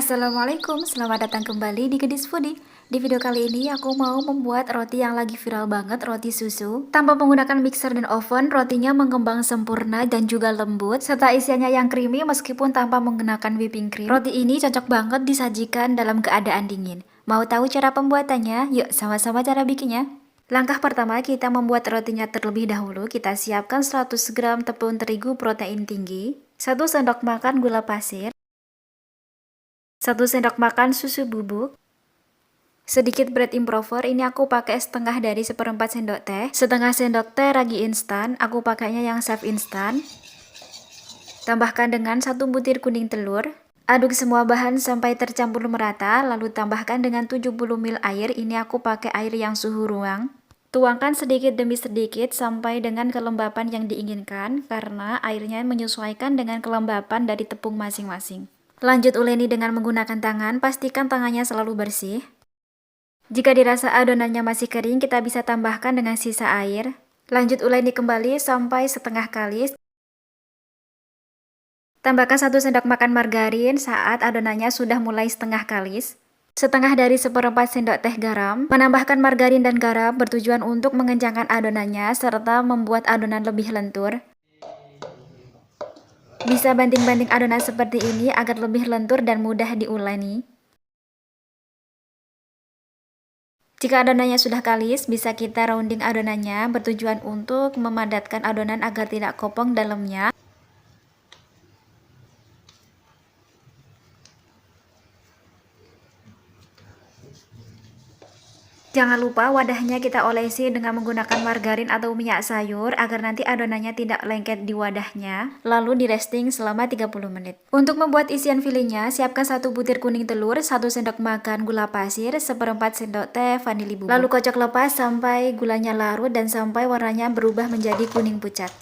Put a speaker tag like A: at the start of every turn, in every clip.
A: Assalamualaikum, selamat datang kembali di Kedis Foodie. Di video kali ini aku mau membuat roti yang lagi viral banget, roti susu. Tanpa menggunakan mixer dan oven, rotinya mengembang sempurna dan juga lembut, serta isiannya yang creamy meskipun tanpa menggunakan whipping cream. Roti ini cocok banget disajikan dalam keadaan dingin. Mau tahu cara pembuatannya? Yuk sama-sama cara bikinnya. Langkah pertama, kita membuat rotinya terlebih dahulu. Kita siapkan 100 gram tepung terigu protein tinggi, 1 sendok makan gula pasir, 1 sendok makan susu bubuk, sedikit bread improver, ini aku pakai setengah dari 1/4 sendok teh, setengah sendok teh ragi instan, aku pakainya yang chef instan. Tambahkan dengan 1 butir kuning telur. Aduk semua bahan sampai tercampur merata, lalu tambahkan dengan 70 ml air, ini aku pakai air yang suhu ruang. Tuangkan sedikit demi sedikit sampai dengan kelembapan yang diinginkan, karena airnya menyesuaikan dengan kelembapan dari tepung masing-masing. Lanjut uleni dengan menggunakan tangan, pastikan tangannya selalu bersih. Jika dirasa adonannya masih kering, kita bisa tambahkan dengan sisa air. Lanjut uleni kembali sampai setengah kalis. Tambahkan 1 sendok makan margarin saat adonannya sudah mulai setengah kalis. Setengah dari 1/4 sendok teh garam. Menambahkan margarin dan garam bertujuan untuk mengencangkan adonannya serta membuat adonan lebih lentur. Bisa banting-banting adonan seperti ini agar lebih lentur dan mudah diuleni. Jika adonannya sudah kalis, bisa kita rounding adonannya bertujuan untuk memadatkan adonan agar tidak kopong dalamnya. Jangan lupa wadahnya kita olesi dengan menggunakan margarin atau minyak sayur agar nanti adonannya tidak lengket di wadahnya. Lalu di resting selama 30 menit. Untuk membuat isian filenya, siapkan 1 butir kuning telur, 1 sendok makan gula pasir, 1/4 sendok teh vanili bubuk. Lalu kocok lepas sampai gulanya larut dan sampai warnanya berubah menjadi kuning pucat.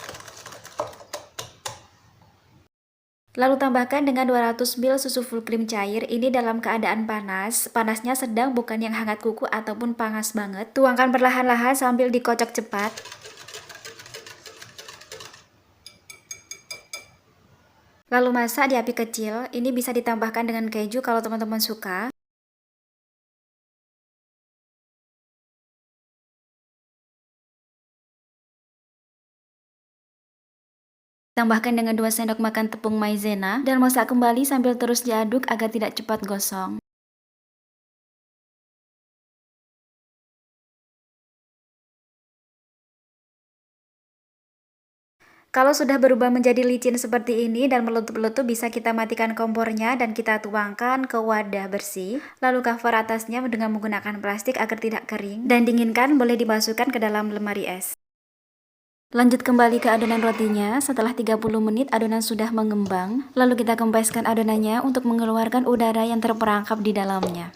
A: Lalu tambahkan dengan 200 ml susu full cream cair, ini dalam keadaan panas. Panasnya sedang, bukan yang hangat kuku ataupun panas banget. Tuangkan perlahan-lahan sambil dikocok cepat. Lalu masak di api kecil, ini bisa ditambahkan dengan keju kalau teman-teman suka. Tambahkan dengan 2 sendok makan tepung maizena dan masak kembali sambil terus diaduk agar tidak cepat gosong. Kalau sudah berubah menjadi licin seperti ini dan meletup-letup, bisa kita matikan kompornya dan kita tuangkan ke wadah bersih. Lalu cover atasnya dengan menggunakan plastik agar tidak kering. Dan dinginkan, boleh dimasukkan ke dalam lemari es. Lanjut kembali ke adonan rotinya. Setelah 30 menit adonan sudah mengembang. Lalu kita kempeskan adonannya untuk mengeluarkan udara yang terperangkap di dalamnya.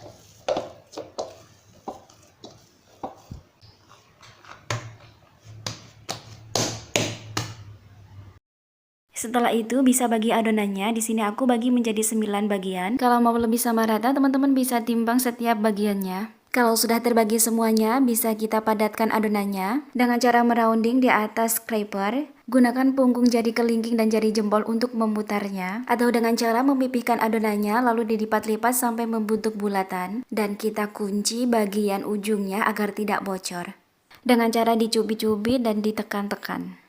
A: Setelah itu bisa bagi adonannya. Di sini aku bagi menjadi 9 bagian. Kalau mau lebih sama rata, teman-teman bisa timbang setiap bagiannya. Kalau sudah terbagi semuanya, bisa kita padatkan adonannya dengan cara merounding di atas scraper. Gunakan punggung jari kelingking dan jari jempol untuk memutarnya, atau dengan cara memipihkan adonannya lalu dilipat-lipat sampai membentuk bulatan, dan kita kunci bagian ujungnya agar tidak bocor dengan cara dicubit-cubit dan ditekan-tekan.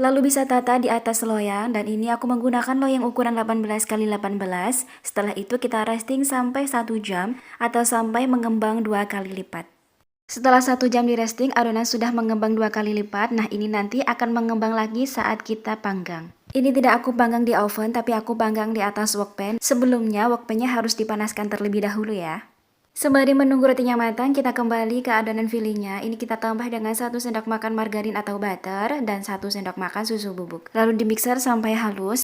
A: Lalu bisa tata di atas loyang, dan ini aku menggunakan loyang ukuran 18 x 18. Setelah itu kita resting sampai 1 jam atau sampai mengembang 2 kali lipat. Setelah 1 jam di resting, adonan sudah mengembang 2 kali lipat. Nah, ini nanti akan mengembang lagi saat kita panggang. Ini tidak aku panggang di oven, tapi aku panggang di atas wokpan. Sebelumnya wokpannya harus dipanaskan terlebih dahulu ya. Sembari menunggu rotinya matang, kita kembali ke adonan filenya. Ini kita tambah dengan 1 sendok makan margarin atau butter dan 1 sendok makan susu bubuk. Lalu di mixer sampai halus.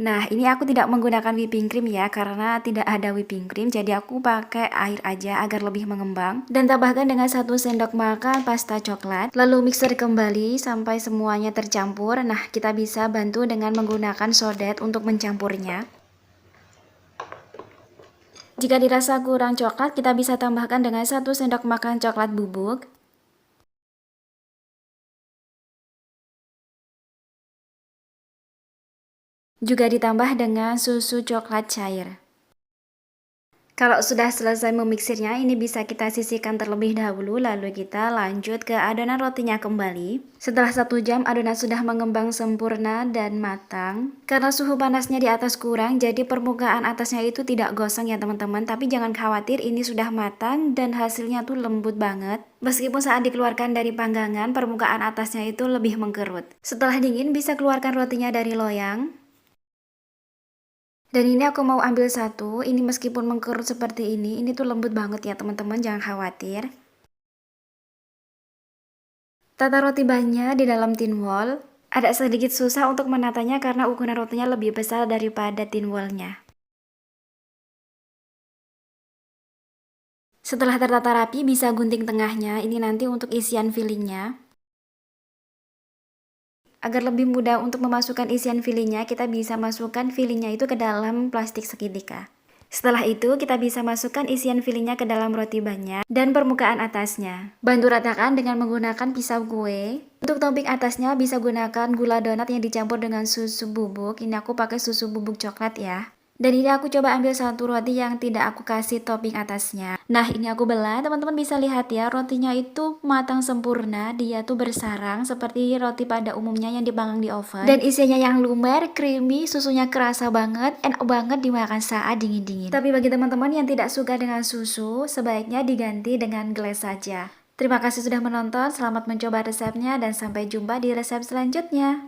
A: Nah, ini aku tidak menggunakan whipping cream ya, karena tidak ada whipping cream, jadi aku pakai air aja agar lebih mengembang. Dan tambahkan dengan 1 sendok makan pasta coklat. Lalu mixer kembali sampai semuanya tercampur. Nah, kita bisa bantu dengan menggunakan sodet untuk mencampurnya. Jika dirasa kurang coklat, kita bisa tambahkan dengan 1 sendok makan coklat bubuk. Juga ditambah dengan susu coklat cair. Kalau sudah selesai memixirnya, ini bisa kita sisihkan terlebih dahulu, lalu kita lanjut ke adonan rotinya kembali. Setelah 1 jam, adonan sudah mengembang sempurna dan matang. Karena suhu panasnya di atas kurang, jadi permukaan atasnya itu tidak gosong ya teman-teman. Tapi jangan khawatir, ini sudah matang dan hasilnya tuh lembut banget. Meskipun saat dikeluarkan dari panggangan, permukaan atasnya itu lebih mengkerut. Setelah dingin, bisa keluarkan rotinya dari loyang. Dan ini aku mau ambil satu, ini meskipun mengkerut seperti ini tuh lembut banget ya teman-teman, jangan khawatir. Tata roti bannya di dalam tin wall, ada sedikit susah untuk menatanya karena ukuran rotinya lebih besar daripada tin wallnya. Setelah tertata rapi, bisa gunting tengahnya, ini nanti untuk isian fillingnya. Agar lebih mudah untuk memasukkan isian fillingnya, kita bisa masukkan fillingnya itu ke dalam plastik seketika. Setelah itu, kita bisa masukkan isian fillingnya ke dalam roti bannya dan permukaan atasnya. Bantu ratakan dengan menggunakan pisau kue. Untuk topping atasnya bisa gunakan gula donat yang dicampur dengan susu bubuk. Ini aku pakai susu bubuk coklat ya. Dan ini aku coba ambil satu roti yang tidak aku kasih topping atasnya. Nah, ini aku belah, teman-teman bisa lihat ya, rotinya itu matang sempurna, dia tuh bersarang seperti roti pada umumnya yang dipanggang di oven. Dan isinya yang lumer, creamy, susunya kerasa banget, enak banget dimakan saat dingin-dingin. Tapi bagi teman-teman yang tidak suka dengan susu, sebaiknya diganti dengan gelas saja. Terima kasih sudah menonton, selamat mencoba resepnya dan sampai jumpa di resep selanjutnya.